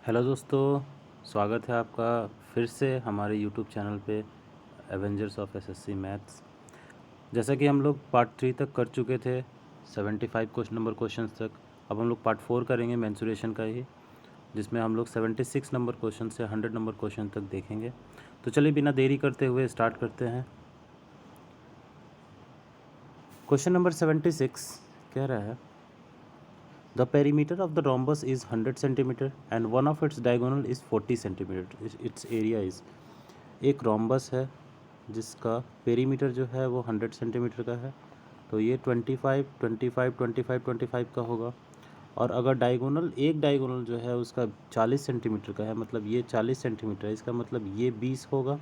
Hello दोस्तों, स्वागत है आपका फिर से हमारे यूट्यूब चैनल पे एवेंजर्स ऑफ एसएससी मैथ्स। जैसा कि हम लोग पार्ट 3 तक कर चुके थे, 75 नंबर क्वेश्चंस तक। अब हम लोग पार्ट 4 करेंगे मेंसुरेशन का ही, जिसमें हम लोग 76 नंबर क्वेश्चन से 100 नंबर क्वेश्चन तक देखेंगे। तो चलिए बिना देरी करते हुए स्टार्ट करते हैं। क्वेश्चन नंबर 76 कह रहा है, The perimeter of the rhombus is 100 cm and one of its diagonal is 40 cm. Its area is, एक रोम्बस है जिसका पेरीमीटर जो है वो 100 सेंटीमीटर का है, तो ये 25, 25, 25, 25 का होगा। और अगर डायगोनल, एक डायगोनल जो है उसका 40 सेंटीमीटर का है, मतलब ये 40 सेंटीमीटर है, इसका मतलब ये 20 होगा,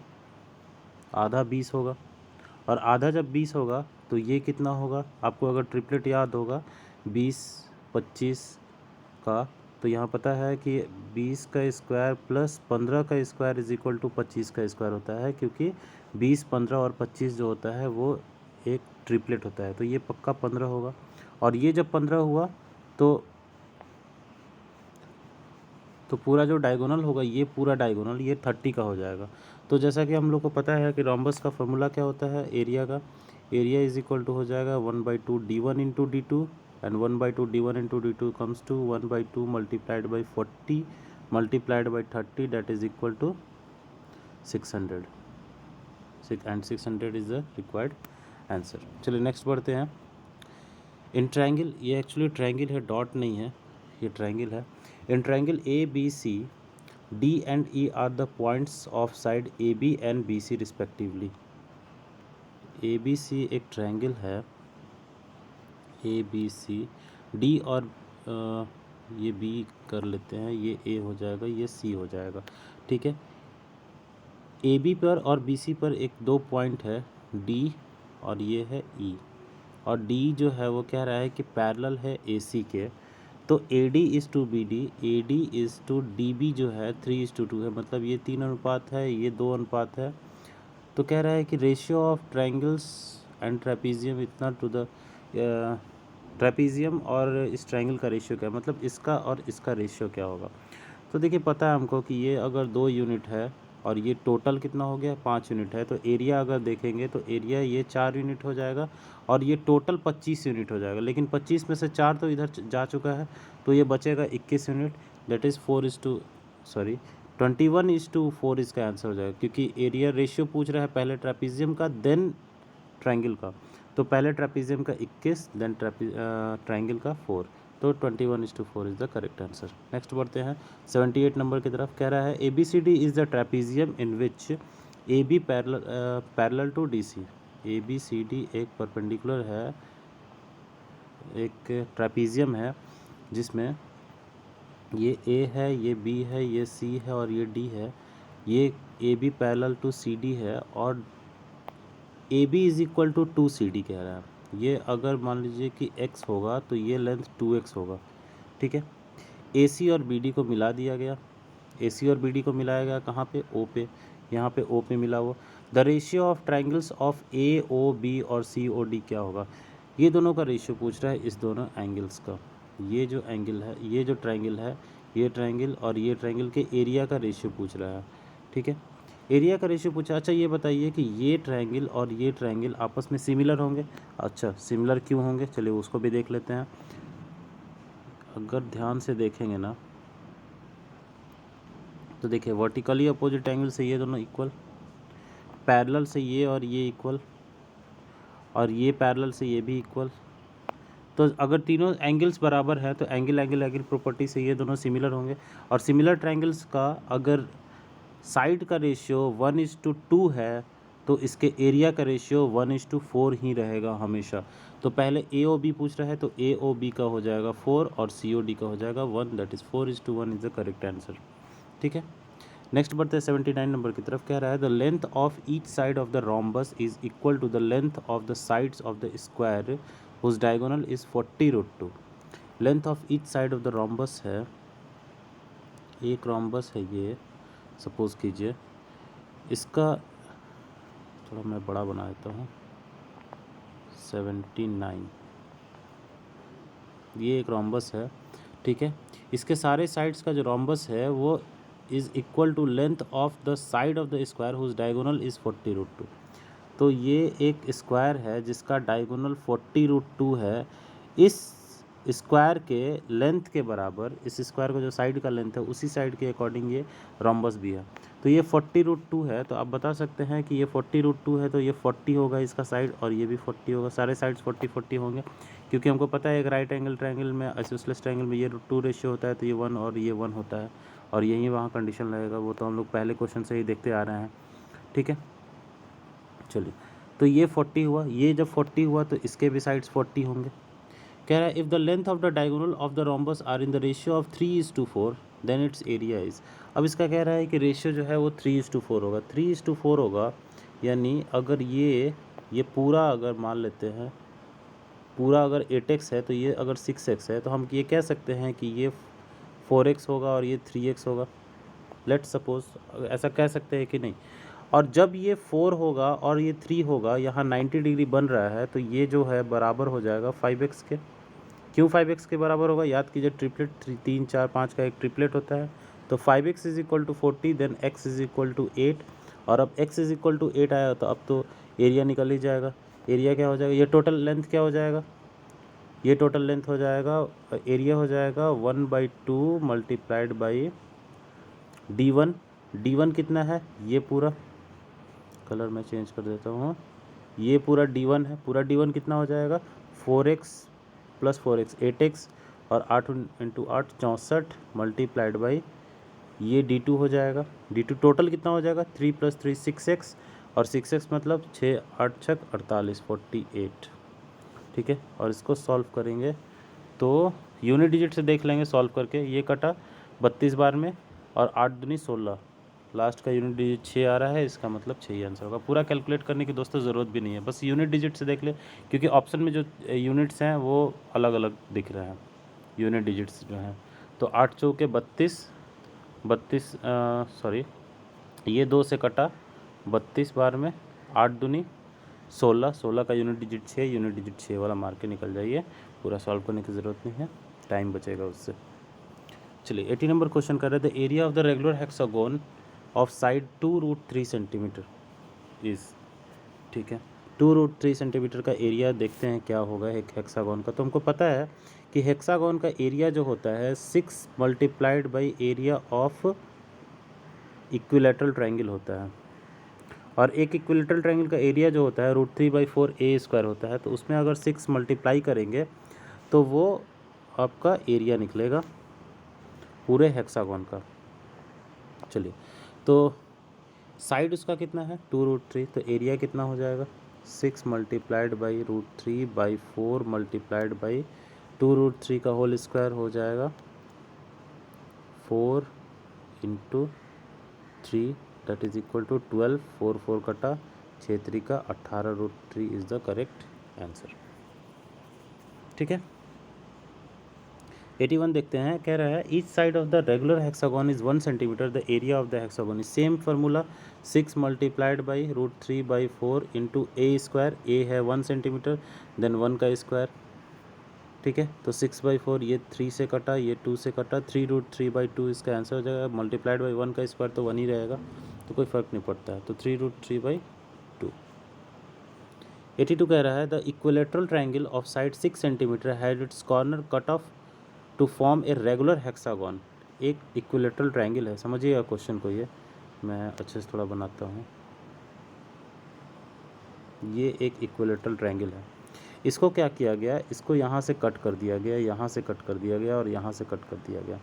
आधा 20 होगा। और आधा जब 20 होगा तो ये कितना होगा? आपको अगर ट्रिपलेट याद होगा 20, 25 का, तो यहाँ पता है कि 20 का स्क्वायर प्लस 15 का स्क्वायर इज इक्वल टू 25 का स्क्वायर होता है, क्योंकि 20, 15 और 25 जो होता है वो एक ट्रिपलेट होता है, तो ये पक्का 15 होगा। और ये जब 15 हुआ तो पूरा जो डायगोनल होगा, ये पूरा डायगोनल ये 30 का हो जाएगा। तो जैसा कि हम लोग को पता है कि रोम्बस का फॉर्मूला क्या होता है, एरिया का, एरिया इज इक्वल टू हो जाएगा 1/2 d1 into d2 and 1/2 d1 into d2 comes to 1/2 multiplied by 40 multiplied by 30, that is equal to 600 and 600 is the required answer. चलिए नेक्स्ट बढ़ते हैं। इन ट्रायंगल, ये एक्चुअली ट्रायंगल है, dot नहीं है, ये ट्रायंगल है। In triangle A B C D and E are the points of side A B and B C respectively. A B C एक ट्रायंगल है, ए बी सी, डी और ये B कर लेते हैं, ये ए हो जाएगा, ये सी हो जाएगा, ठीक है। ए बी पर और बी सी पर एक दो पॉइंट है, डी और ये है ई, और डी जो है वो कह रहा है कि पैरेलल है ए सी के, तो A D is to B D, A D is to D B जो है 3:2 है, मतलब ये 3 अनुपात है, ये 2 अनुपात है। तो कह रहा है कि ratio of triangles and trapezium इतना टू द ट्रेपीजियम और इस ट्रायंगल का रेशियो क्या है, मतलब इसका और इसका रेशियो क्या होगा। तो देखिए पता है हमको कि ये अगर 2 यूनिट है और ये टोटल कितना हो गया 5 यूनिट है, तो एरिया अगर देखेंगे तो एरिया ये 4 यूनिट हो जाएगा और ये टोटल 25 यूनिट हो जाएगा, लेकिन 25 में से 4 तो इधर जा चुका है, तो ये बचेगा 21 यूनिट, दैट इज़ 21:4 इसका आंसर हो जाएगा, क्योंकि एरिया रेशियो पूछ रहा है पहले ट्रेपीजियम का देन ट्रायंगल का, तो पहले ट्रेपीजियम का 21 देन ट्रायंगल का 4, तो 21:4 is the correct answer. Next बढ़ते हैं 78 नंबर की तरफ। कह रहा है A B C D is the trapezium in which A B parallel to D C. A B C D एक परपेंडिकुलर है, एक ट्रेपीजियम है जिसमें ये ए है, ये बी है, ये सी है और ये डी है। ये A B parallel to C D है और A B is equal to 2CD कह रहा है। ये अगर मान लीजिए कि x होगा तो ये लेंथ 2x होगा, ठीक है। ए सी और बी डी को मिला दिया गया, ए सी और बी डी को मिलाया गया कहाँ पे, ओ पे, यहाँ पे ओ पे मिला हुआ। The ratio of triangles of A O B और सी ओ डी क्या होगा, ये दोनों का रेशियो पूछ रहा है, इस दोनों एंगल्स का। ये जो एंगल है, ये जो ट्राइंगल है, ये ट्राइंगल और ये ट्राइंगल के एरिया का रेशियो पूछ रहा है, ठीक है। एरिया का रेशियो पूछा। अच्छा ये बताइए कि ये ट्रायंगल और ये ट्रायंगल आपस में सिमिलर होंगे। अच्छा सिमिलर क्यों होंगे, चलिए उसको भी देख लेते हैं। अगर ध्यान से देखेंगे ना तो देखिए वर्टिकली अपोजिट एंगल से ये दोनों इक्वल, पैरेलल से ये और ये इक्वल, और ये पैरेलल से ये भी इक्वल। तो अगर तीनों एंगल्स बराबर है तो एंगल एंगल एंगल प्रॉपर्टी से ये दोनों सिमिलर होंगे। और सिमिलर ट्रायंगल्स का अगर साइड का रेशियो 1:2 है तो इसके एरिया का रेशियो 1:4 ही रहेगा हमेशा। तो पहले ए ओ बी पूछ रहा है, तो ए ओ बी का हो जाएगा 4 और सी ओ डी का हो जाएगा 1, that is 4:1 is the correct answer, ठीक है। नेक्स्ट बढ़ते हैं 79 नंबर की तरफ। कह रहा है the length of each side of the rhombus is equal to the length of the sides of the square whose diagonal is 40√2। Length of each side of the rhombus है, एक rhombus है ये, suppose कीजिए, इसका थोड़ा मैं बड़ा बना देता हूँ, 79, ये एक रोम्बस है, ठीक है। इसके सारे साइड्स का जो रोम्बस है वो is equal to length of the side of the square whose diagonal is 40√2। तो ये एक स्क्वायर है जिसका डायगोनल 40√2 है। इस स्क्वायर के लेंथ के बराबर, इस स्क्वायर का जो साइड का लेंथ है उसी साइड के अकॉर्डिंग ये रोम्बस भी है। तो ये 40√2 है, तो आप बता सकते हैं कि ये 40√2 है, तो ये 40 होगा इसका साइड और ये भी 40 होगा, सारे साइड्स 40-40 होंगे, क्योंकि हमको पता है एक राइट एंगल ट्रायंगल में, आइसोसेलेस ट्रायंगल में ये √2 रेशियो होता है, तो ये 1 और ये 1 होता है, और यही वहाँ कंडीशन लगेगा, वो तो हम लोग पहले क्वेश्चन से ही देखते आ रहे हैं। ठीक है, चलिए, तो ये 40 हुआ, ये जब 40 हुआ तो इसके भी साइड्स 40 होंगे। कह रहा है if the length of the diagonal of the rhombus are in the ratio of 3:4 then its area is. अब इसका कह रहा है कि रेशियो जो है वो 3:4 होगा। 3:4 होगा यानी अगर ये पूरा अगर मान लेते हैं, पूरा अगर 8x है तो ये अगर 6x है, तो हम ये कह सकते हैं कि ये 4x होगा और ये 3x होगा। लेट्स सपोज ऐसा कह सकते हैं कि नहीं। और जब ये 4 होगा और ये 3 होगा, यहाँ 90 डिग्री बन रहा है, तो ये जो है बराबर हो जाएगा 5x के। क्यों 5x के बराबर होगा? याद कीजिए ट्रिपलेट 3, 4, 5 का एक ट्रिपलेट होता है। तो 5x इज इक्वल टू 40, देन x इज इक्वल टू 8, और अब x इज इक्वल टू 8 आया तो अब तो एरिया निकल ही जाएगा। एरिया क्या हो जाएगा? ये टोटल लेंथ क्या हो जाएगा? ये टोटल लेंथ हो जाएगा, एरिया हो जाएगा 1/2 मल्टीप्लाइड बाई d1। d1 कितना है? ये पूरा, कलर मैं चेंज कर देता हूँ, ये पूरा d1 है। पूरा d1 कितना हो जाएगा? 4x प्लस 4x 8x, और 8 इंटू 8 64 मल्टीप्लाइड बाई ये d2 हो जाएगा। d2 टोटल कितना हो जाएगा? 3 + 3 6x, और 6x मतलब 6 8 6 48 48। ठीक है, और इसको सॉल्व करेंगे तो यूनिट डिजिट से देख लेंगे सॉल्व करके। ये कटा 32 बार में, और 8 दूनी 16, लास्ट का यूनिट डिजिट 6 आ रहा है, इसका मतलब 6 ही आंसर होगा। पूरा कैलकुलेट करने की दोस्तों ज़रूरत भी नहीं है, बस यूनिट डिजिट से देख ले, क्योंकि ऑप्शन में जो यूनिट्स हैं वो अलग अलग दिख रहे हैं यूनिट डिजिट्स जो हैं। तो 8 चौके 32 सॉरी, ये 2 से कटा 32 बार में, 8 दूनी 16, 16 का यूनिट डिजिट 6, यूनिट डिजिट 6 वाला मार के निकल जाइए। पूरा सॉल्व करने की ज़रूरत नहीं है, टाइम बचेगा उससे। चलिए 80 नंबर क्वेश्चन कर रहे थे, area of the regular hexagon of side 2√3 centimetre is. ठीक है, 2√3 सेंटीमीटर का एरिया देखते हैं क्या होगा एक हेक्सागोन का। तो हमको पता है कि हेक्सागोन का एरिया जो होता है 6 multiplied by area of equilateral triangle होता है, और एक इक्विलेटरल ट्रायंगल का एरिया जो होता है √3/4a² होता है। तो उसमें अगर 6 मल्टीप्लाई करेंगे तो वो आपका एरिया निकलेगा पूरे हेक्सागोन का। चलिए, तो साइड उसका कितना है? 2√3, तो एरिया कितना हो जाएगा? 6 मल्टीप्लाइड बाई √3/4 मल्टीप्लाइड बाई 2√3 का होल स्क्वायर हो जाएगा 4 × 3 दैट इज इक्वल टू 12। 4 4 कटा 6 3 का 18√3 इज द करेक्ट आंसर। ठीक है, 81 देखते हैं। कह रहा है each side of the regular hexagon is 1 centimetre, the area of the hexagon is same formula 6 multiplied by √3/4 into a²। a है 1 सेंटीमीटर, देन 1 का स्क्वायर। ठीक है, तो 6/4, ये 3 से कटा, ये 2 से कटा, 3√3/2 इसका आंसर हो जाएगा। मल्टीप्लाइड बाई 1 का स्क्वायर तो 1 ही रहेगा, तो कोई फ़र्क नहीं पड़ता है, तो 3√3/2। 82 कह रहा है the equilateral triangle of side 6 centimetre had its corner cut off to form a regular hexagon. एक इक्विलेटरल ट्रायंगल है, समझिएगा क्वेश्चन को, ये मैं अच्छे से थोड़ा बनाता हूँ। ये एक इक्विलेटरल ट्रायंगल है, इसको क्या किया गया? इसको यहाँ से कट कर दिया गया, यहाँ से कट कर दिया गया, और यहाँ से कट कर दिया गया,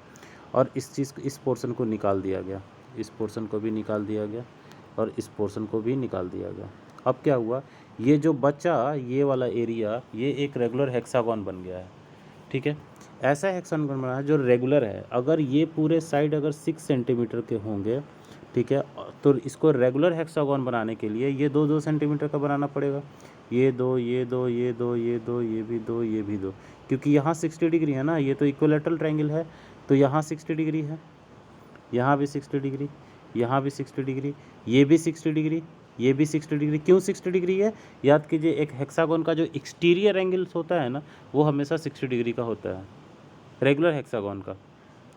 और इस चीज़ को, इस पोर्शन को निकाल दिया गया, इस पोर्शन को भी निकाल दिया गया, और इस पोर्शन को भी निकाल दिया गया। अब क्या हुआ? ये जो बचा ये वाला एरिया, ये एक रेगुलर हेक्सागोन बन गया है। ठीक है, ऐसा हेक्सागोन बना है जो रेगुलर है। अगर ये पूरे साइड अगर 6 सेंटीमीटर के होंगे, ठीक है, तो इसको रेगुलर हेक्सागोन बनाने के लिए ये 2-2 सेंटीमीटर का बनाना पड़ेगा। ये 2, ये 2, ये 2, ये 2, ये भी 2, ये भी 2, क्योंकि यहाँ 60 डिग्री है ना, ये तो इक्विलेटरल ट्रायंगल है, तो यहाँ 60 डिग्री है, यहाँ भी 60 डिग्री, यहाँ भी 60 डिग्री, ये भी 60 डिग्री, ये भी 60 डिग्री। क्यों 60 डिग्री है? याद कीजिए, एक हेक्सागोन का जो एक्सटीरियर एंगल्स होता है ना, वो हमेशा 60 डिग्री का होता है, रेगुलर हेक्सागोन का।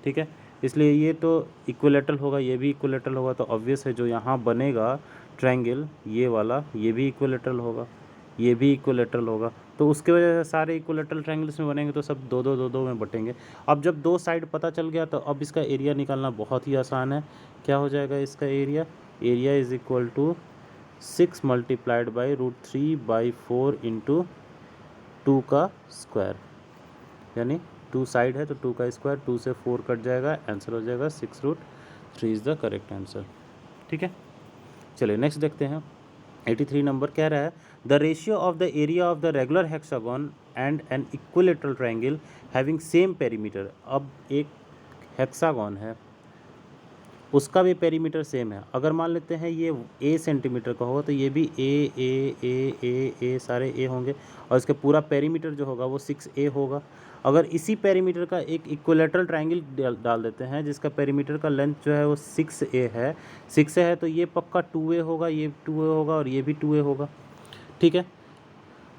ठीक है। इसलिए ये तो इक्विलेटरल होगा, ये भी इक्विलेटरल होगा, तो ऑब्वियस है जो यहाँ बनेगा ट्रायंगल ये वाला, ये भी इक्विलेटरल होगा, ये भी इक्विलेटरल होगा। तो उसके वजह से सारे इक्विलेटरल ट्रायंगल्स में बनेंगे तो सब दो दो दो दो में बटेंगे। अब जब दो साइड पता चल गया तो अब इसका एरिया निकालना बहुत ही आसान है। क्या हो जाएगा इसका area? Area is equal to 6 multiplied by √3/4 into 2 का स्क्वायर, यानी 2 साइड है तो 2 का स्क्वायर, 2 से 4 कट जाएगा, आंसर हो जाएगा 6√3 इज़ द करेक्ट आंसर। ठीक है, चलिए नेक्स्ट देखते हैं। 83 नंबर कह रहा है the ratio of the area of the regular hexagon and an equilateral triangle having same perimeter. अब एक हेक्सागन है, उसका भी पेरीमीटर सेम है। अगर मान लेते हैं ये a सेंटीमीटर का होगा तो ये भी a सारे a होंगे, और इसके पूरा पेरीमीटर जो होगा वो 6a होगा। अगर इसी पेरीमीटर का एक इक्विलेटरल ट्रायंगल डाल देते हैं जिसका पेरीमीटर का लेंथ जो है वो 6a है, तो ये पक्का 2a होगा, ये 2a होगा और ये भी 2a होगा। ठीक है,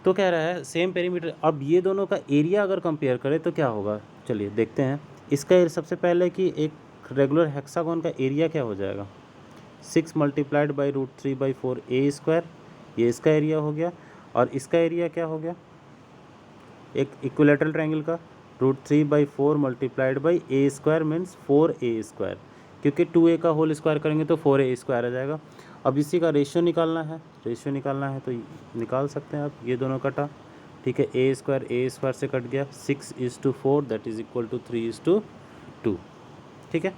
तो कह रहा है सेम पेरीमीटर। अब ये दोनों का एरिया अगर कंपेयर करें तो क्या होगा, चलिए देखते हैं। इसका सबसे पहले कि एक रेगुलर हेक्सागन का एरिया क्या हो जाएगा, 6 मल्टीप्लाइड बाई √3/4 a², ये इसका एरिया हो गया। और इसका एरिया क्या हो गया, एक इक्विलेटरल ट्रायंगल का √3/4 multiplied by a² means 4a², क्योंकि 2a का होल स्क्वायर करेंगे तो 4a² आ जाएगा। अब इसी का रेशियो निकालना है तो निकाल सकते हैं आप, ये दोनों कटा। ठीक है, a² से कट गया, 6:4 दैट इज इक्वल टू 3:2। ठीक है,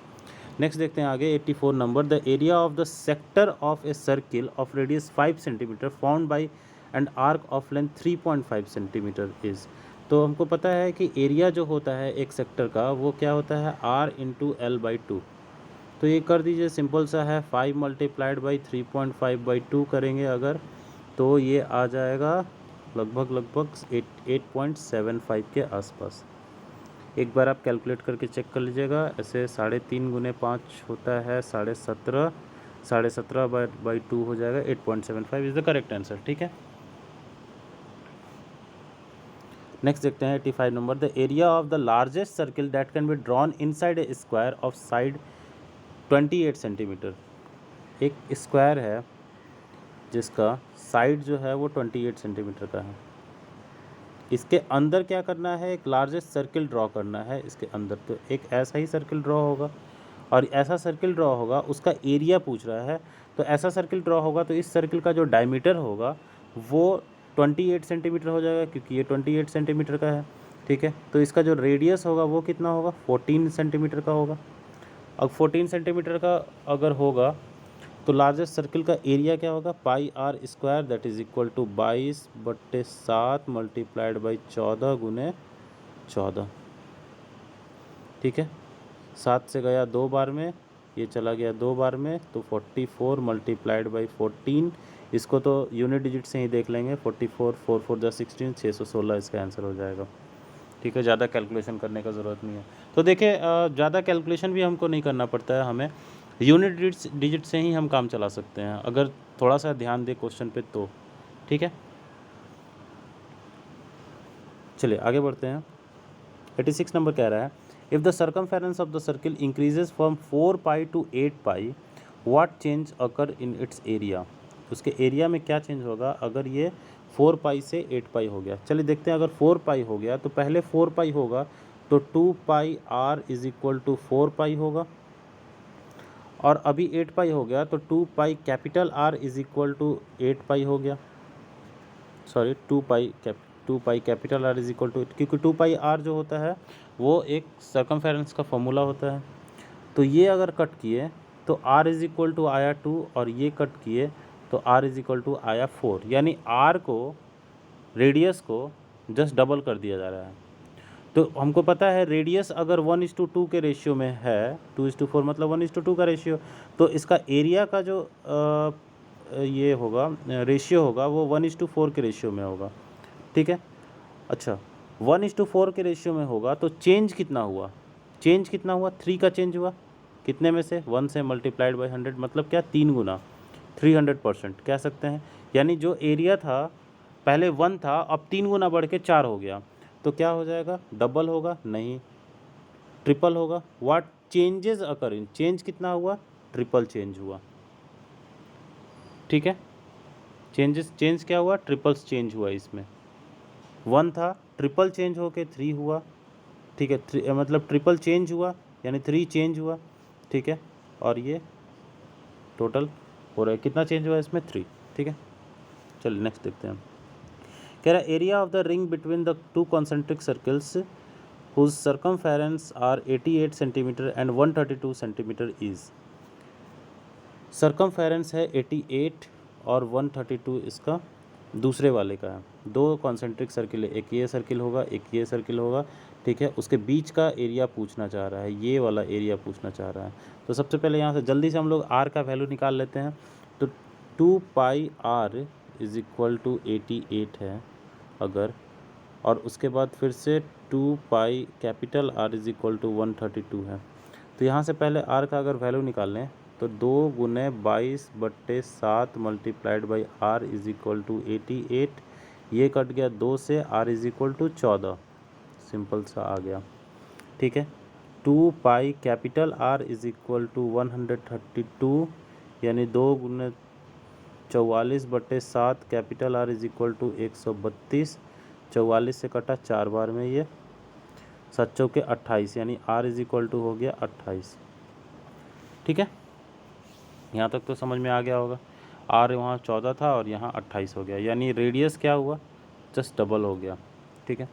नेक्स्ट देखते हैं आगे। 84 number the area of the sector of a circle of radius 5 centimetre found by and arc of length 3.5 centimetre is. तो हमको पता है कि एरिया जो होता है एक सेक्टर का वो क्या होता है, r/l/2। तो ये कर दीजिए, सिंपल सा है, 5 मल्टीप्लाइड बाई 3.5/2 करेंगे अगर, तो ये आ जाएगा लगभग 8.75 के आसपास। एक बार आप कैलकुलेट करके चेक कर लीजिएगा। ऐसे 3.5 गुने 5 होता है 17.5, 17.5/2 हो जाएगा, 8.75 इज़ द करेक्ट आंसर। ठीक है, नेक्स्ट देखते हैं 85 number the area of the largest circle that can be drawn inside a square of side 28 centimetre. एक स्क्वायर है जिसका साइड जो है वो 28 सेंटीमीटर का है, इसके अंदर क्या करना है, एक लार्जेस्ट सर्किल ड्रॉ करना है इसके अंदर। तो एक ऐसा ही सर्किल ड्रॉ होगा और ऐसा सर्किल ड्रॉ होगा, उसका एरिया पूछ रहा है। तो ऐसा सर्किल ड्रॉ होगा तो इस सर्किल का जो डायमीटर होगा वो 28 सेंटीमीटर हो जाएगा, क्योंकि ये 28 सेंटीमीटर का है। ठीक है, तो इसका जो रेडियस होगा वो कितना होगा, 14 सेंटीमीटर का होगा। अब 14 सेंटीमीटर का अगर होगा तो लार्जेस्ट सर्किल का एरिया क्या होगा, πr² that is equal to 22/7 multiplied by 14 गुने 14। ठीक है, 7 से गया 2 बार में, ये चला गया 2 बार में, तो 44 मल्टीप्लाइड बाई 14, इसको तो यूनिट डिजिट से ही देख लेंगे, 44 4 4 × 16 616 इसका आंसर हो जाएगा। ठीक है, ज़्यादा कैलकुलेशन करने का ज़रूरत नहीं है। तो देखिए ज़्यादा कैलकुलेशन भी हमको नहीं करना पड़ता है, हमें यूनिट डिजिट से ही हम काम चला सकते हैं अगर थोड़ा सा ध्यान दे क्वेश्चन पे तो। ठीक है, चलिए आगे बढ़ते हैं। 86 नंबर कह रहा है if the circumference of the circle increases from 4π to 8π what change occur in its area. उसके एरिया में क्या चेंज होगा अगर ये 4π से 8π हो गया। चलिए देखते हैं, अगर 4π हो गया तो पहले 4π होगा तो 2πr इज इक्वल टू 4π होगा, और अभी 8π हो गया तो 2π capital R is equal to 8π हो गया, sorry 2π capital R is equal to, क्योंकि 2πr जो होता है वो एक सर्कमफेरेंस का फॉर्मूला होता है। तो ये अगर कट किए तो R इज इक्वल टू आया 2, और ये कट किए तो R इज इक्वल टू आया 4, यानी R को, रेडियस को जस्ट डबल कर दिया जा रहा है। तो हमको पता है रेडियस अगर 1:2 के रेशियो में है, 2:4 मतलब 1:2 का रेशियो, तो इसका एरिया का जो ये होगा रेशियो होगा वो 1:4 के रेशियो में होगा। ठीक है, अच्छा 1:4 के रेशियो में होगा तो चेंज कितना हुआ, 3 का चेंज हुआ, कितने में से, 1 से मल्टीप्लाइड बाई 100, मतलब क्या 3 गुना, 300% कह सकते हैं। यानी जो एरिया था पहले 1 था, अब 3 गुना बढ़ के 4 हो गया, तो क्या हो जाएगा, डबल होगा, नहीं ट्रिपल होगा। What changes occur in, change कितना हुआ, ट्रिपल चेंज हुआ, ठीक है। चेंज क्या हुआ, ट्रिपल्स चेंज हुआ। इसमें 1 था, ट्रिपल चेंज होके 3 हुआ, ठीक है। मतलब ट्रिपल चेंज हुआ यानी 3 चेंज हुआ, ठीक है। और ये टोटल हो रहा है कितना चेंज हुआ इसमें, 3, ठीक है। चलिए नेक्स्ट देखते हैं। कह रहा है area of the ring between the 2 concentric circles whose circumference are 88 centimetre and 132 centimetre is. Circumference है 88 और 132 इसका दूसरे वाले का है। 2 कॉन्सेंट्रिक सर्किल है, एक ये सर्किल होगा, एक ये सर्किल होगा, ठीक है। उसके बीच का एरिया पूछना चाह रहा है, ये वाला एरिया पूछना चाह रहा है। तो सबसे पहले यहाँ से जल्दी से हम लोग आर का वैल्यू निकाल लेते हैं। तो 2 pi r is equal to 88 है अगर, और उसके बाद फिर से 2 pi capital r is equal to 132 है। तो यहाँ से पहले आर का अगर वैल्यू निकाल लें तो 2 गुने 22/7 multiplied by r is equal to 88, ये कट गया 2 से, r is equal to 14, simple सा आ गया, ठीक है। 2 pi capital r is equal to 132 यानी 2 गुने 44/7 capital r is equal to 132, 44 से कटा 4 बार में, ये 7 चौके 28 यानी आर इज इक्वल टू हो गया 28, ठीक है। यहाँ तक तो समझ में आ गया होगा। आर वहाँ 14 था और यहाँ 28 हो गया, यानी रेडियस क्या हुआ, जस्ट डबल हो गया, ठीक है।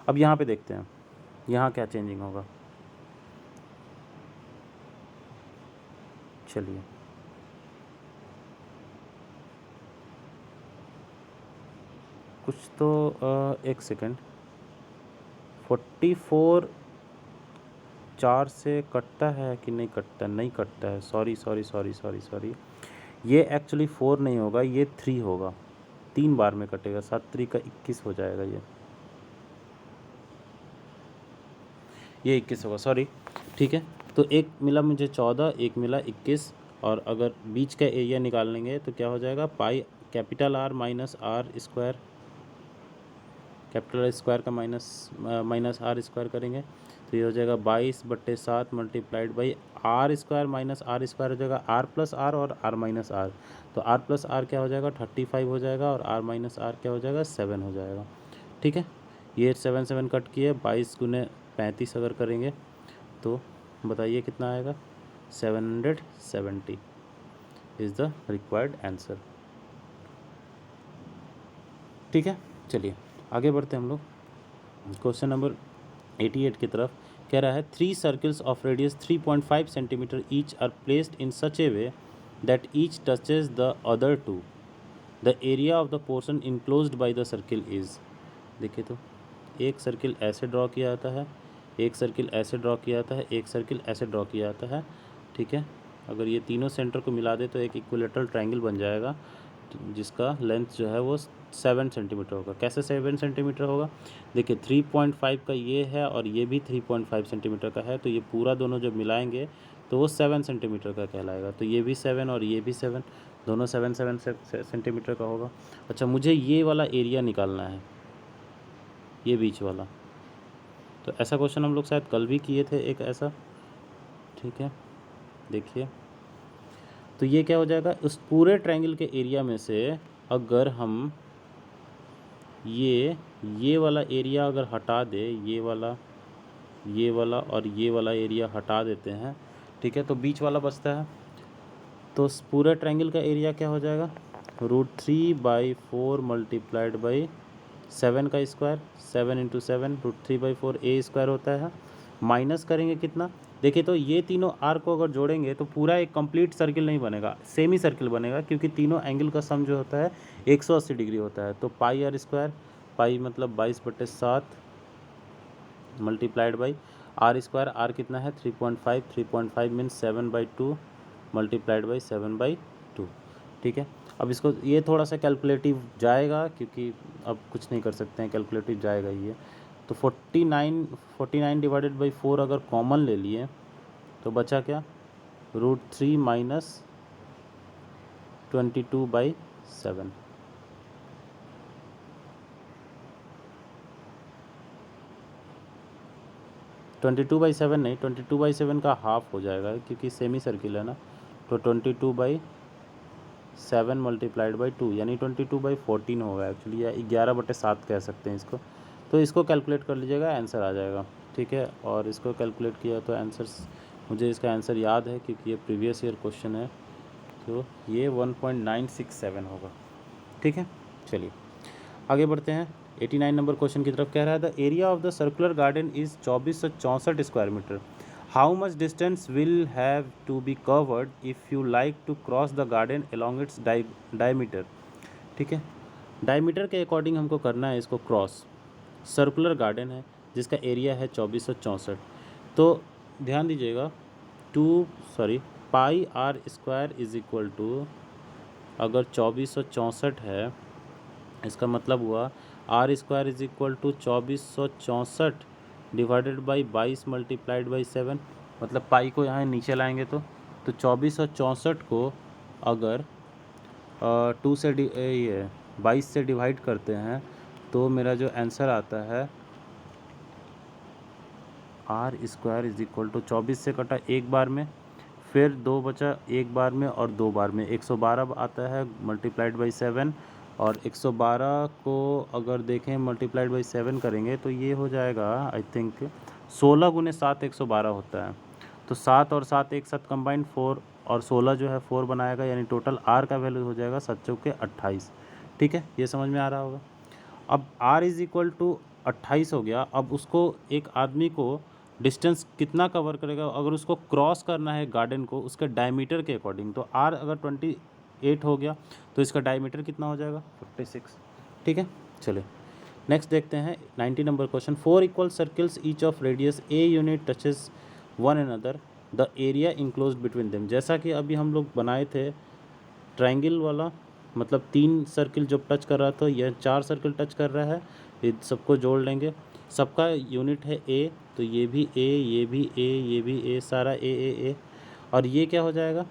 अब यहाँ पे देखते हैं यहाँ क्या चेंजिंग होगा। चलिए कुछ तो एक सेकेंड, 44 4 से कटता है कि नहीं कटता, नहीं कटता है, सॉरी, ये एक्चुअली 4 नहीं होगा, ये 3 होगा, 3 बार में कटेगा, 7 3 का 21 हो जाएगा, ये 21 होगा, सॉरी, ठीक है। तो एक मिला मुझे 14, एक मिला 21, और अगर बीच का एरिया निकाल लेंगे तो क्या हो जाएगा, pi capital r minus r square, capital square का माइनस आर स्क्वायर करेंगे तो ये हो जाएगा 22/7 multiplied by r square minus r square हो जाएगा आर प्लस आर और आर माइनस आर। तो आर प्लस आर क्या हो जाएगा, 35 हो जाएगा, और आर माइनस आर क्या हो जाएगा, 7 हो जाएगा, ठीक है। ये 7 7 कट किए, 22 गुने 35 अगर करेंगे तो बताइए कितना आएगा, 770 इज़ द रिक्वायर्ड आंसर, ठीक है। चलिए आगे बढ़ते हैं हम लोग क्वेश्चन नंबर 88 की तरफ। कह रहा है 3 circles of radius 3.5 centimetre each are placed in such a way that each touches the other 2, the area of the portion enclosed by the circle is. देखिए तो एक सर्किल ऐसे ड्रॉ किया जाता है, एक सर्किल ऐसे ड्रॉ किया जाता है, एक सर्किल ऐसे ड्रॉ किया जाता है, ठीक है। अगर ये तीनों सेंटर को मिला दे तो एक इक्विलेटरल ट्रायंगल बन जाएगा जिसका लेंथ जो है वो 7 सेंटीमीटर होगा। कैसे 7 सेंटीमीटर होगा, देखिए 3.5 का ये है और ये भी 3.5 सेंटीमीटर का है, तो ये पूरा दोनों जब मिलाएंगे तो वो 7 सेंटीमीटर का कहलाएगा। तो ये भी 7 और ये भी 7, दोनों 7 सेंटीमीटर का होगा। अच्छा मुझे ये वाला एरिया निकालना है, ये बीच वाला, तो ऐसा क्वेश्चन हम लोग शायद कल भी किए थे एक ऐसा, ठीक है। देखिए तो ये क्या हो जाएगा, उस पूरे ट्रायंगल के एरिया में से अगर हम ये वाला एरिया अगर हटा दे, ये वाला और ये वाला एरिया हटा देते हैं, ठीक है, तो बीच वाला बचता है। तो उस पूरे ट्रायंगल का एरिया क्या हो जाएगा, √3/4 मल्टीप्लाइड बाई 7 का स्क्वायर, 7 × 7 √3/4 ए स्क्वायर होता है, माइनस करेंगे कितना, देखिए तो ये तीनों आर को अगर जोड़ेंगे तो पूरा एक कंप्लीट सर्किल नहीं बनेगा, सेमी सर्किल बनेगा, क्योंकि तीनों एंगल का सम जो होता है 180 डिग्री होता है। तो पाई आर स्क्वायर, पाई मतलब 22/7 multiplied by r square, r कितना है 3.5, 3.5 मीन्स 7/2 मल्टीप्लाइड बाई 7/2, ठीक है। अब इसको ये थोड़ा सा कैलकुलेटिव जाएगा क्योंकि अब कुछ नहीं कर सकते हैं, कैलकुलेटिव जाएगा ये। तो 49 अगर कॉमन ले लिए तो बचा क्या, √3 माइनस 22/7, 22/7 नहीं, 22/7 का हाफ हो जाएगा क्योंकि सेमी सर्किल है ना, तो 22/7 मल्टीप्लाइड बाई 2 यानी 22/14 होगा एक्चुअली, या 11/7 कह सकते हैं इसको। तो इसको कैलकुलेट कर लीजिएगा, आंसर आ जाएगा, ठीक है। और इसको कैलकुलेट किया तो आंसर, मुझे इसका आंसर याद है क्योंकि ये प्रीवियस ईयर क्वेश्चन है, तो ये 1.967 होगा, ठीक है। चलिए आगे बढ़ते हैं। 89 नंबर क्वेश्चन की तरफ कह रहा है the area of the circular garden is 2464 square metre. How much distance will have to be covered if you like to cross the garden along its diameter, ठीक है। डायमीटर के अकॉर्डिंग हमको करना है इसको क्रॉस। सर्कुलर गार्डन है जिसका area है 2464, तो ध्यान दीजिएगा pi r square is equal to, अगर 2464 है इसका मतलब हुआ r square is equal to 2464 divided by 22 multiplied by 7, मतलब पाई को यहाँ नीचे लाएंगे तो 2464 को अगर 2 से ये 22 से डिवाइड करते हैं तो मेरा जो आंसर आता है r square is equal to 24 से कटा एक बार में, फिर 2 बचा एक बार में और 2 बार में 112 आता है मल्टीप्लाइड बाई 7, और 112 को अगर देखें मल्टीप्लाइड बाई 7 करेंगे तो ये हो जाएगा आई थिंक 16 गुने 7 112 होता है, तो 7 और 7 एक साथ कंबाइंड 4, और 16 जो है 4 बनाएगा, यानी टोटल आर का वैल्यू हो जाएगा 7 चौके 28, ठीक है। ये समझ में आ रहा होगा। अब r इज़ इक्वल टू 28 हो गया, अब उसको एक आदमी को डिस्टेंस कितना कवर करेगा, अगर उसको क्रॉस करना है गार्डन को उसके डायमीटर के अकॉर्डिंग, तो r अगर 28 हो गया तो इसका डायमीटर कितना हो जाएगा 56, ठीक है। चलिए नेक्स्ट देखते हैं 90 number question. 4 equal circles each of radius a unit touches one another, the area enclose between them. जैसा कि अभी हम लोग बनाए थे ट्रायंगल वाला, मतलब 3 सर्किल जब टच कर रहा था, यह 4 सर्किल टच कर रहा है, ये सबको जोड़ लेंगे, सबका यूनिट है ए, तो ये भी ए, ये भी ए, ये भी ए, सारा ए ए ए, और ये क्या हो जाएगा,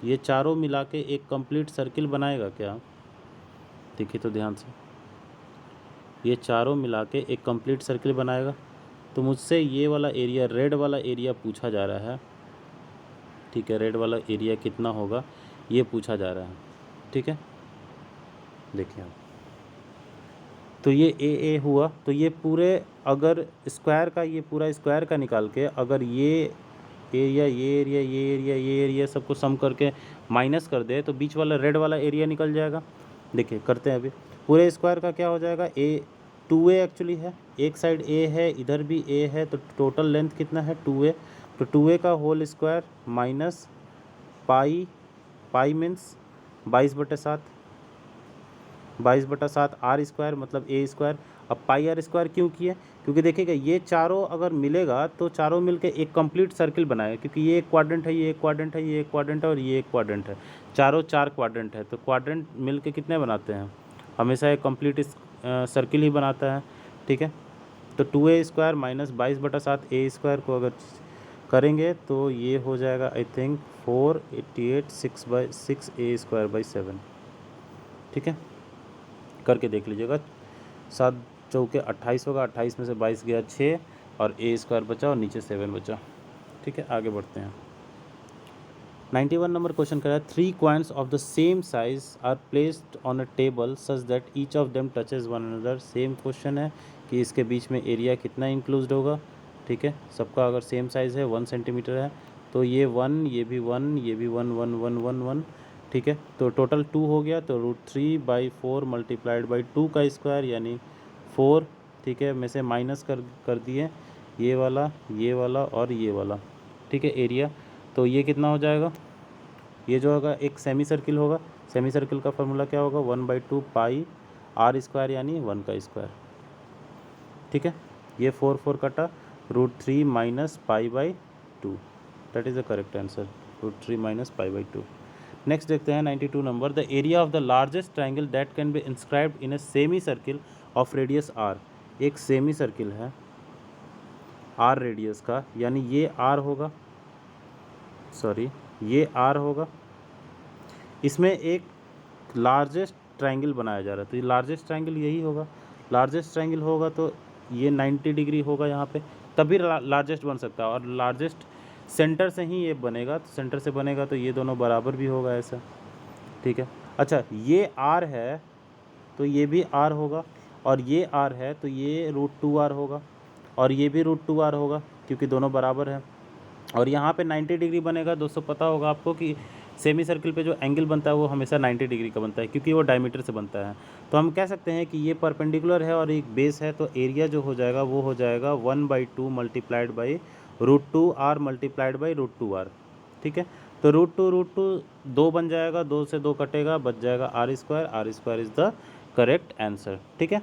ये चारों मिला के एक कंप्लीट सर्किल बनाएगा क्या, देखिए तो ध्यान से, ये चारों मिला के एक कंप्लीट सर्किल बनाएगा। तो मुझसे ये वाला एरिया, रेड वाला एरिया पूछा जा रहा है, ठीक है, रेड वाला एरिया कितना होगा ये पूछा जा रहा है, ठीक है। देखिए आप, तो ये ए हुआ, तो ये पूरे अगर स्क्वायर का, ये पूरा स्क्वायर का निकाल के अगर ये एरिया, ये एरिया, ये एरिया, ये एरिया सबको सम करके माइनस कर दे तो बीच वाला रेड वाला एरिया निकल जाएगा। देखिए करते हैं अभी, पूरे स्क्वायर का क्या हो जाएगा, ए 2a एक्चुअली है, एक साइड ए है इधर भी ए है, तो टोटल लेंथ कितना है 2a, तो 2a का whole square minus pi, pi means 22/7, 22/7 r square मतलब ए स्क्वायर। अब पाई आर स्क्वायर क्यों किए, क्योंकि देखिएगा ये चारों अगर मिलेगा तो चारों मिलके एक कंप्लीट सर्किल बनाएगा, क्योंकि ये एक क्वाड्रेंट है, ये एक क्वाड्रेंट है, ये एक क्वाड्रेंट है और ये एक क्वाड्रेंट है, चारों 4 क्वाड्रेंट है, तो क्वाड्रेंट मिलके कितने बनाते हैं, हमेशा एक कंप्लीट सर्किल ही बनाता है, ठीक है। तो 2a स्क्वायर माइनस 22/7 ए स्क्वायर को अगर करेंगे तो ये हो जाएगा I think 488 6/6 A square by 7, ठीक है। करके देख लीजिएगा, 7 चौके 28 होगा, 28 में से 22 गया 6 और ए स्क्वायर बचा और नीचे 7 बचा, ठीक है। आगे बढ़ते हैं। 91 नंबर क्वेश्चन कर रहा है 3 coins of the same size are placed on a table such that each of them touches one another. Same question है कि इसके बीच में एरिया कितना इंक्लूड होगा, ठीक है। सबका अगर सेम साइज़ है 1 सेंटीमीटर है तो ये 1, ये भी 1, ये भी 1 1 1 1 1, ठीक है। तो टोटल 2 हो गया, तो √3/4 मल्टीप्लाइड बाई 2 का स्क्वायर यानी 4, ठीक है। में से माइनस कर दिए ये वाला और ये वाला, ठीक है, एरिया। तो ये कितना हो जाएगा, ये जो होगा एक सेमी सर्किल होगा, सेमी सर्किल का फार्मूला क्या होगा 1/2 पाई आर स्क्वायर यानी 1 का स्क्वायर, ठीक है। ये 4 4 कटा, √3 माइनस पाई/2, that is the correct answer, √3 minus पाई/2। नेक्स्ट देखते हैं 92 number, the area of the largest triangle that can be inscribed in a semi circle of radius r. एक सेमी सर्किल है आर रेडियस का, यानी ये आर होगा, सॉरी ये आर होगा, इसमें एक लार्जेस्ट ट्राइंगल बनाया जा रहा है, तो ये लार्जेस्ट ट्राइंगल यही होगा, लार्जेस्ट ट्राइंगल होगा तो ये 90 डिग्री होगा यहाँ पे, तभी लार्जेस्ट बन सकता है, और लार्जेस्ट सेंटर से ही ये बनेगा, तो सेंटर से बनेगा तो ये दोनों बराबर भी होगा ऐसा, ठीक है। अच्छा, ये R है तो ये भी R होगा, और ये R है तो ये √2R होगा, और ये भी √2R होगा, क्योंकि दोनों बराबर हैं। और यहाँ पे 90 डिग्री बनेगा। दोस्तों पता होगा आपको कि सेमी सर्किल पे जो एंगल बनता है वो हमेशा 90 डिग्री का बनता है, क्योंकि वो डायमीटर से बनता है। तो हम कह सकते हैं कि ये परपेंडिकुलर है और एक बेस है, तो एरिया जो हो जाएगा वो हो जाएगा 1/2 multiplied by √2R multiplied by √2R, ठीक है। तो √2 2 बन जाएगा, 2 से 2 कटेगा, बच जाएगा R² is the correct answer, ठीक है।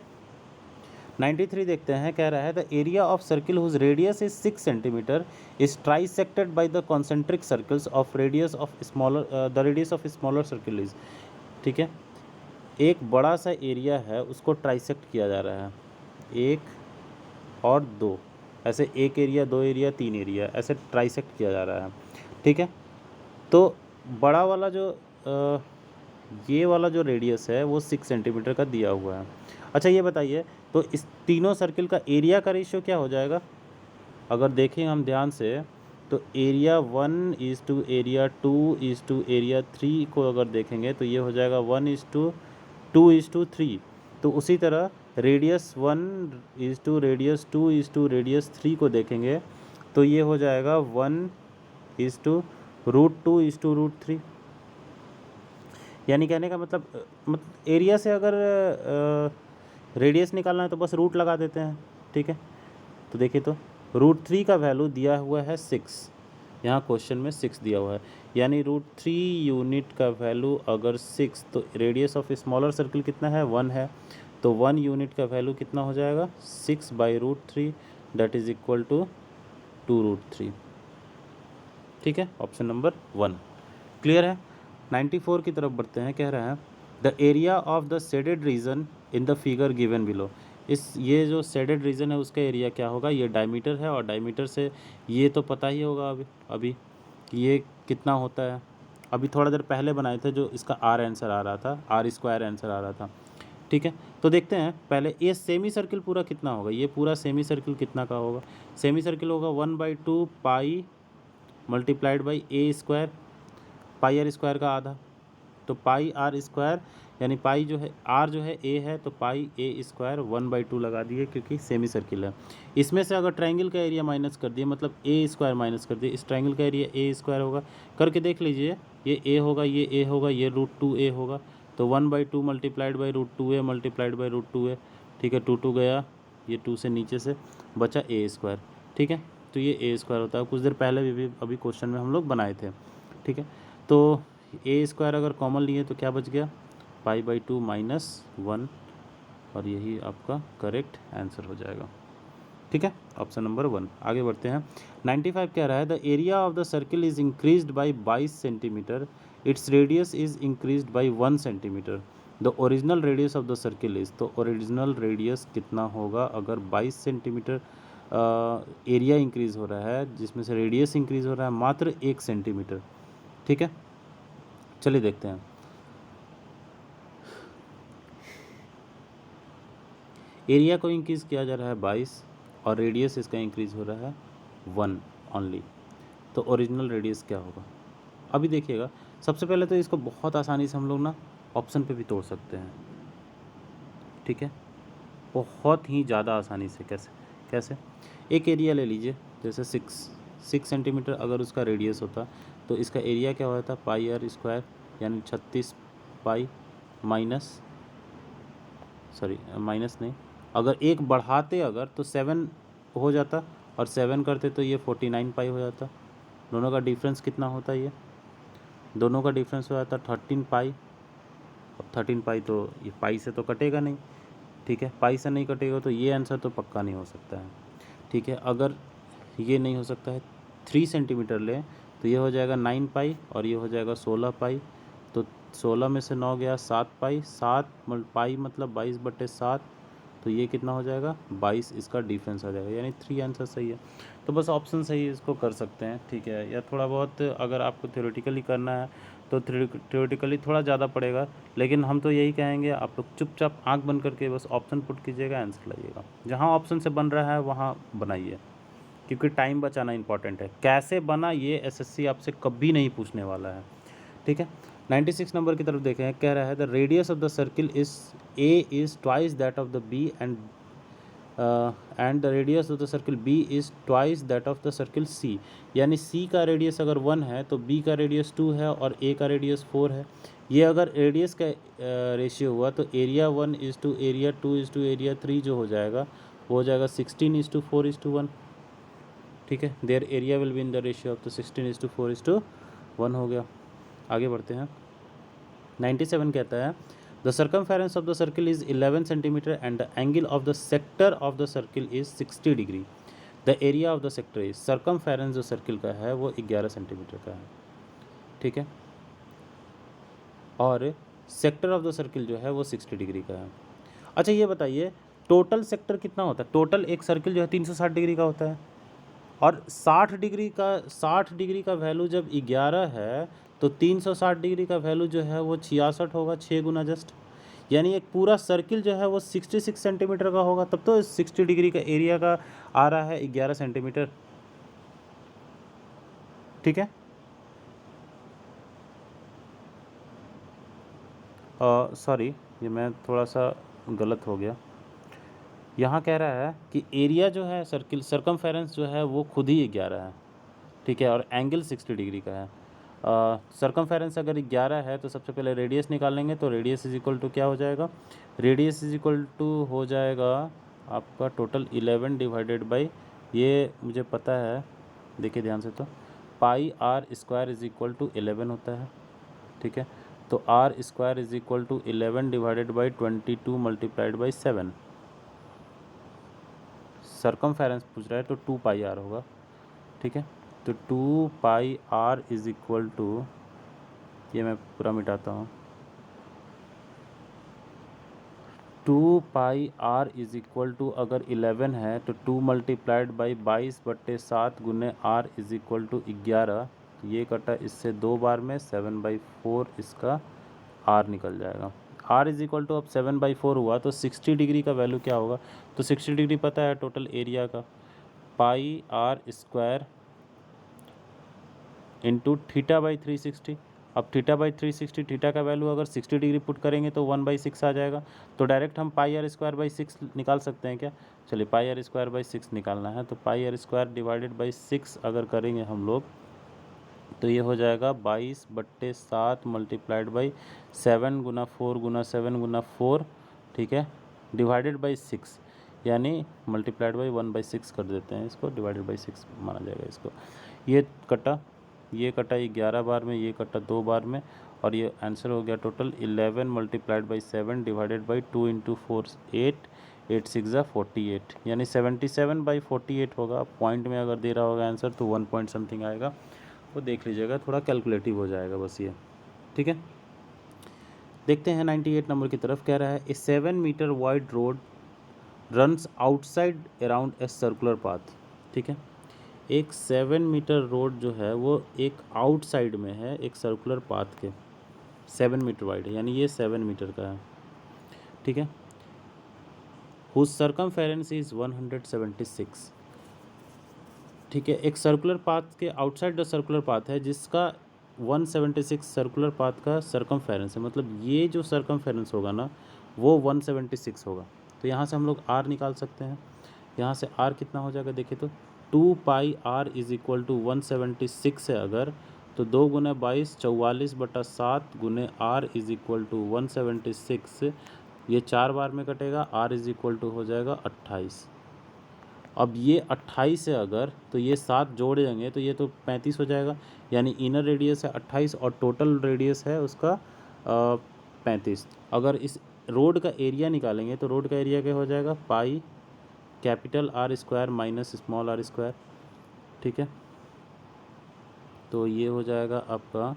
93 देखते हैं, कह रहा है the area of circle whose radius is 6 centimetre is trisected by the concentric circles of radius of smaller the radius of smaller circle is, ठीक है। एक बड़ा सा एरिया है उसको ट्राइसेक्ट किया जा रहा है, 1 और 2, ऐसे एक एरिया, 2 एरिया, 3 एरिया, ऐसे ट्राइसेक्ट किया जा रहा है, ठीक है। तो बड़ा वाला जो ये वाला जो रेडियस है वो 6 सेंटीमीटर का दिया हुआ है। अच्छा ये बताइए, तो इस तीनों सर्किल का एरिया का रेशियो क्या हो जाएगा? अगर देखें हम ध्यान से, तो एरिया 1:2 एरिया 2:2 एरिया 3 को अगर देखेंगे तो ये हो जाएगा 1:2:3। तो उसी तरह रेडियस 1:2 रेडियस 2:2 रेडियस 3 को देखेंगे तो ये हो जाएगा 1:√2:√3। यानी कहने का मतलब एरिया से अगर रेडियस निकालना है तो बस रूट लगा देते हैं, ठीक है। तो देखिए, तो √3 का वैल्यू दिया हुआ है 6, यहाँ क्वेश्चन में 6 दिया हुआ है, यानी √3 यूनिट का वैल्यू अगर 6, तो रेडियस ऑफ स्मॉलर सर्किल कितना है? 1 है, तो 1 यूनिट का वैल्यू कितना हो जाएगा? 6/√3 दैट इज इक्वल टू 2√3, ठीक है। ऑप्शन नंबर 1 क्लियर है। 94 की तरफ बढ़ते हैं, कह रहे हैं the area of the shaded region in the figure given below. ये जो शेडेड रीजन है उसका एरिया क्या होगा? ये डायमीटर है, और डायमीटर से ये तो पता ही होगा अभी ये कितना होता है। अभी थोड़ा देर पहले बनाए थे जो इसका R आंसर आ रहा था, R² आंसर आ रहा था, ठीक है। तो देखते हैं पहले ये सेमी सर्किल पूरा कितना होगा, ये पूरा सेमी सर्किल कितना का होगा? सेमी सर्किल होगा 1/2 pi multiplied by A², pi R² का आधा, तो पाई R², यानी पाई जो है R जो है A है, तो पाई A² 1/2 लगा दिए, क्योंकि सेमी सर्किल है। इसमें से अगर ट्रायंगल का एरिया माइनस कर दिए, मतलब A² माइनस कर दिए, इस ट्रायंगल का एरिया A² होगा, करके देख लीजिए, ये A होगा, ये A होगा, ये √2A होगा, तो 1/2 multiplied by √2A multiplied by √2A, ठीक है। 2 गया, ये 2 से नीचे से बचा A², ठीक है। तो ये A² होता है, कुछ देर पहले भी अभी क्वेश्चन में हम लोग बनाए थे, ठीक है। तो A² अगर कॉमन लिए तो क्या बच गया? पाई/2 -1, और यही आपका करेक्ट आंसर हो जाएगा, ठीक है। Option number 1। आगे बढ़ते हैं। 95 कह रहा है the area of the circle is increased by 22 centimetre, its radius is increased by 1 centimetre, the original radius of the circle is. तो ओरिजिनल रेडियस कितना होगा अगर 22 सेंटीमीटर एरिया इंक्रीज़ हो रहा है, जिसमें से रेडियस इंक्रीज़ हो रहा है मात्र 1 सेंटीमीटर, ठीक है। चलिए देखते हैं। एरिया को इंक्रीज़ किया जा रहा है 22, और रेडियस इसका इंक्रीज़ हो रहा है 1 ओनली, तो ओरिजिनल रेडियस क्या होगा? अभी देखिएगा, सबसे पहले तो इसको बहुत आसानी से हम लोग ना ऑप्शन पे भी तोड़ सकते हैं, ठीक है, बहुत ही ज़्यादा आसानी से। कैसे? एक एरिया ले लीजिए, जैसे 6 सेंटीमीटर अगर उसका रेडियस होता तो इसका एरिया क्या होता? पाई R², यानी 36 पाई माइनस नहीं, अगर एक बढ़ाते अगर तो 7 हो जाता, और 7 करते तो ये 49 पाई हो जाता। दोनों का डिफरेंस कितना होता? ये दोनों का डिफरेंस हो जाता 13 पाई। अब 13 पाई तो ये पाई से तो कटेगा नहीं, ठीक है, पाई से नहीं कटेगा, तो ये आंसर तो पक्का नहीं हो सकता है, ठीक है। अगर ये नहीं हो सकता है, 3 सेंटीमीटर लें तो ये हो जाएगा 9 पाई, और ये हो जाएगा 16 पाई, तो 16 में से 9 गया 7 पाई, 7 पाई मतलब 22/7, तो ये कितना हो जाएगा? 22, इसका डिफरेंस आ जाएगा, यानी 3 आंसर सही है। तो बस ऑप्शन सही इसको कर सकते हैं, ठीक है। या थोड़ा बहुत अगर आपको थ्योरेटिकली करना है तो थ्योरेटिकली थोड़ा ज़्यादा पड़ेगा, लेकिन हम तो यही कहेंगे आप लोग चुपचाप आंख बंद करके बस ऑप्शन पुट कीजिएगा, आंसर लाइएगा। जहाँ ऑप्शन से बन रहा है वहाँ बनाइए, क्योंकि टाइम बचाना इंपॉर्टेंट है। कैसे बना ये एसएससी आपसे कभी नहीं पूछने वाला है, ठीक है। 96 नंबर की तरफ देखें, कह रहा है the radius of the circle is A is twice that of the B and the radius of the circle B is twice that of the circle C. यानी सी का रेडियस अगर 1 है तो बी का रेडियस 2 है और ए का radius 4 है। ये अगर रेडियस का रेशियो हुआ तो area 1 is to area 2 is to area 3 जो हो जाएगा वो हो जाएगा 16:4:1, ठीक है। Their area will be in the ratio of the 16:4:1 हो गया। आगे बढ़ते हैं। 97 कहता है the circumference of the circle is 11 centimetre and the angle of the sector of the circle is 60 degree. The area of the sector is, circumference जो circle का है वो 11 सेंटीमीटर का है, ठीक है, और सेक्टर ऑफ द सर्किल जो है वो 60 डिग्री का है। अच्छा ये बताइए टोटल सेक्टर कितना होता है? टोटल एक सर्किल जो है 360 डिग्री का होता है और 60 डिग्री का वैल्यू जब 11 है तो 360 डिग्री का वैल्यू जो है वो 66 होगा, 6 गुना जस्ट। यानी एक पूरा सर्किल जो है वो 66 सेंटीमीटर का होगा, तब तो 60 डिग्री का एरिया का आ रहा है 11 सेंटीमीटर, ठीक है। सॉरी ये मैं थोड़ा सा गलत हो गया। यहाँ कह रहा है कि एरिया जो है सर्किल सर्कमफेरेंस जो है वो खुद ही 11 है, ठीक है, और एंगल 60 डिग्री का है। सर्कमफेरेंस अगर 11 है तो सबसे पहले रेडियस निकालेंगे, तो रेडियस इज इक्वल टू क्या हो जाएगा? रेडियस इज इक्वल टू हो जाएगा आपका टोटल 11 डिवाइडेड बाई, ये मुझे पता है, देखिए ध्यान से, तो pi r square is equal to 11 होता है, ठीक है। तो r square is equal to 11 divided by 22 multiplied by 7। Circumference पूछ रहा है तो 2 पाई आर होगा, ठीक है। तो 2 pi r is equal to, ये मैं पूरा मिटाता हूँ, 2 pi r is equal to अगर 11 है तो 2 मल्टीप्लाइड बाई 22/7 गुने आर इज इक्वल टू 11। ये कटा इससे 2 बार में 7/4 इसका आर निकल जाएगा। आर इज इक्वल टू अब 7/4 हुआ तो 60 डिग्री का वैल्यू क्या होगा? तो 60 डिग्री पता है टोटल एरिया का, pi r square into theta by 360। अब थीटा बाई 360, थीटा का वैल्यू अगर 60 डिग्री पुट करेंगे तो 1/6 आ जाएगा। तो डायरेक्ट हम पाई आर स्क्वायर बाई 6 निकाल सकते हैं क्या? चलिए पाई आर स्क्वायर बाई 6 निकालना है तो pi r square divided by 6 अगर करेंगे हम लोग तो ये हो जाएगा 22/7 मल्टीप्लाइड बाई 7 गुना 4 गुना 7 गुना 4, ठीक है, डिवाइडेड बाई 6, यानी मल्टीप्लाइड बाई 1/6 कर देते हैं इसको, डिवाइडेड बाई 6 माना जाएगा इसको। ये कटा 11 बार में, ये कटा 2 बार में, और ये आंसर हो गया total 11 multiplied by 7 divided by 2 into 4 8, 8 6 48, यानी 77/48 होगा। पॉइंट में अगर दे रहा होगा आंसर तो 1 पॉइंट समथिंग आएगा, वो देख लीजिएगा, थोड़ा कैलकुलेटिव हो जाएगा बस ये, ठीक है। देखते हैं 98 नंबर की तरफ, कह रहा है a 7 metre wide road runs outside around a circular path, ठीक है। एक 7 मीटर रोड जो है वो एक आउटसाइड में है एक सर्कुलर पाथ के, 7 मीटर वाइड है, यानी ये 7 मीटर का है, ठीक है। हुज सर्कमफेरेंस इज 176, ठीक है। एक सर्कुलर पाथ के आउटसाइड द सर्कुलर पाथ है जिसका 176 सर्कुलर पाथ का सर्कमफेरेंस है, मतलब ये जो सर्कमफेरेंस होगा ना वो 176 होगा। तो यहाँ से हम लोग आर निकाल सकते हैं। यहाँ से आर कितना हो जाएगा देखिए, तो 2 pi r is equal to 176 है अगर, तो 2 गुना 22 44/7 गुने आर इज इक्वल टू 176, ये 4 बार में कटेगा, आर इज इक्वल टू हो जाएगा 28। अब ये 28 है अगर, तो ये 7 जोड़ देंगे तो ये तो 35 हो जाएगा, यानी इनर रेडियस है 28 और टोटल रेडियस है उसका 35। अगर इस रोड का एरिया निकालेंगे तो रोड का एरिया क्या हो जाएगा? Pi capital r square minus small r square, ठीक है। तो ये हो जाएगा आपका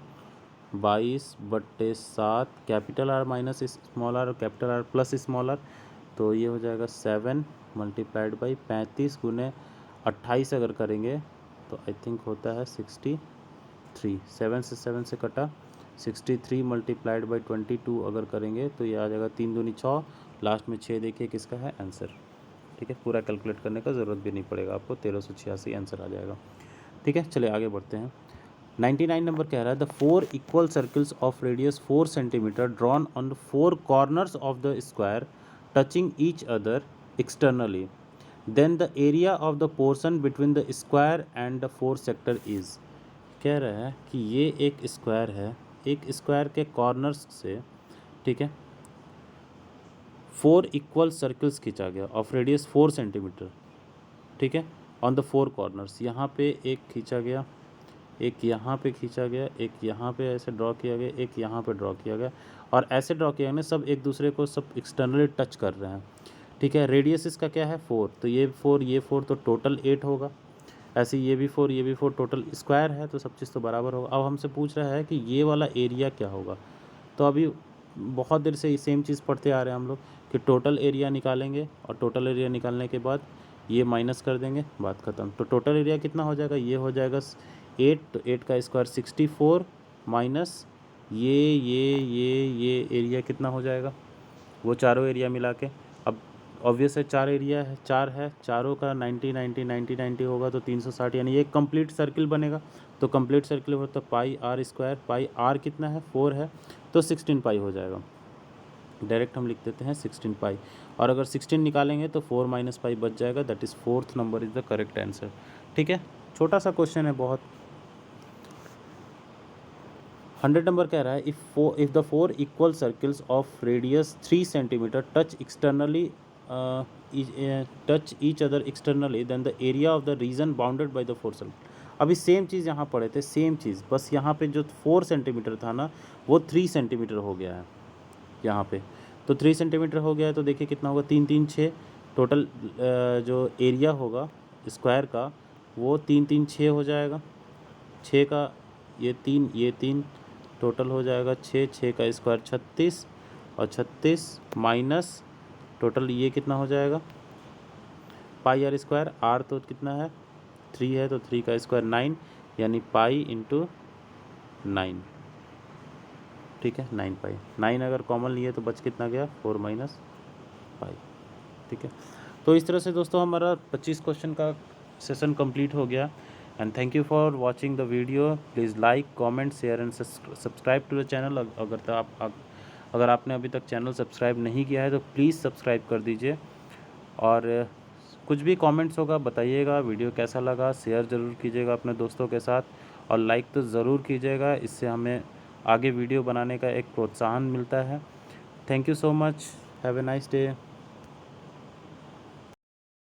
22/7 capital r minus small r, capital r plus small r, तो ये हो जाएगा 7 मल्टीप्लाइड बाई 35 गुने 28 अगर करेंगे तो आई थिंक होता है 63, 7 से 7 से कटा 63 मल्टीप्लाइड बाई 22 अगर करेंगे तो ये आ जाएगा 3 दूनी 6, लास्ट में 6 देखिए किसका है आंसर, ठीक है। ठीक है, पूरा कैलकुलेट करने का ज़रूरत भी नहीं पड़ेगा आपको, 1386 आंसर आ जाएगा। ठीक है, चलिए आगे बढ़ते हैं। 99 नंबर कह रहा है the 4 equal circles of radius 4 centimetre drawn on 4 corners of the square touching each other externally, then the area of the portion between the square and the 4 sector is. कह रहा है कि ये एक स्क्वायर है, एक स्क्वायर के corners से, ठीक है, 4 इक्वल सर्कल्स खींचा गया ऑफ रेडियस 4 सेंटीमीटर, ठीक है, ऑन द 4 कॉर्नर्स। यहाँ पे एक खींचा गया, एक यहाँ पे खींचा गया, एक यहाँ पे ऐसे ड्रॉ किया गया, एक यहाँ पे ड्रॉ किया गया, और ऐसे ड्रॉ किया गया, सब एक दूसरे को सब एक्सटर्नली टच कर रहे हैं। ठीक है, रेडियस इसका क्या है 4, तो ये 4 तो टोटल 8 होगा। ऐसे ये भी 4 टोटल स्क्वायर है, तो सब चीज़ तो बराबर होगा। अब हमसे पूछ रहा है कि ये वाला एरिया क्या होगा। तो अभी बहुत देर से सेम चीज़ पढ़ते आ रहे हैं हम लोग कि टोटल एरिया निकालेंगे, और टोटल एरिया निकालने के बाद ये माइनस कर देंगे, बात ख़त्म। तो टोटल एरिया कितना हो जाएगा, ये हो जाएगा 8, तो 8 का स्क्वायर 64 माइनस ये एरिया कितना हो जाएगा, वो चारों एरिया मिला के। अब ऑब्वियस है 4 एरिया है, 4 है, चारों का 90 90 90 90 होगा तो 360, यानी ये कंप्लीट सर्किल बनेगा। तो कंप्लीट सर्किल हो तो pi r square, pi are कितना है 4 है, तो 16 पाई हो जाएगा। डायरेक्ट हम लिख देते हैं 16 पाई, और अगर 16 निकालेंगे तो 4 माइनस पाई बच जाएगा, that is 4th number is the correct answer. ठीक है, छोटा सा क्वेश्चन है बहुत। 100 नंबर कह रहा है if the 4 equal circles of radius 3 centimetre touch externally touch each other externally, then the area of the region bounded by the 4 circle. अभी सेम चीज़ यहाँ पढ़े थे, सेम चीज़, बस यहाँ पे जो 4 सेंटीमीटर था ना, वो 3 सेंटीमीटर हो गया है यहाँ पे। तो 3 सेंटीमीटर हो गया है, तो देखिए कितना होगा, 3 3 6, टोटल जो एरिया होगा स्क्वायर का वो 3 3 6 हो जाएगा। 6 का ये 3 टोटल हो जाएगा 6, 6 का स्क्वायर 36, और 36 माइनस टोटल ये कितना हो जाएगा, पाई आर स्क्वायर, आर तो कितना है 3 है, तो 3 का स्क्वायर 9, यानी पाई इंटू 9। ठीक है, 9 पाई, 9 अगर कॉमन लिए तो बच कितना गया, 4 माइनस पाई। ठीक है, तो इस तरह से दोस्तों हमारा 25 क्वेश्चन का सेशन कंप्लीट हो गया। And thank you for watching the video. Please like, comment, share and subscribe to the channel. अगर आपने अभी तक चैनल सब्सक्राइब नहीं किया है तो प्लीज़ सब्सक्राइब कर दीजिए, और कुछ भी कमेंट्स होगा बताइएगा, वीडियो कैसा लगा शेयर ज़रूर कीजिएगा अपने दोस्तों के साथ, और लाइक तो ज़रूर कीजिएगा, इससे हमें आगे वीडियो बनाने का एक प्रोत्साहन मिलता है। Thank you so much, have a nice day.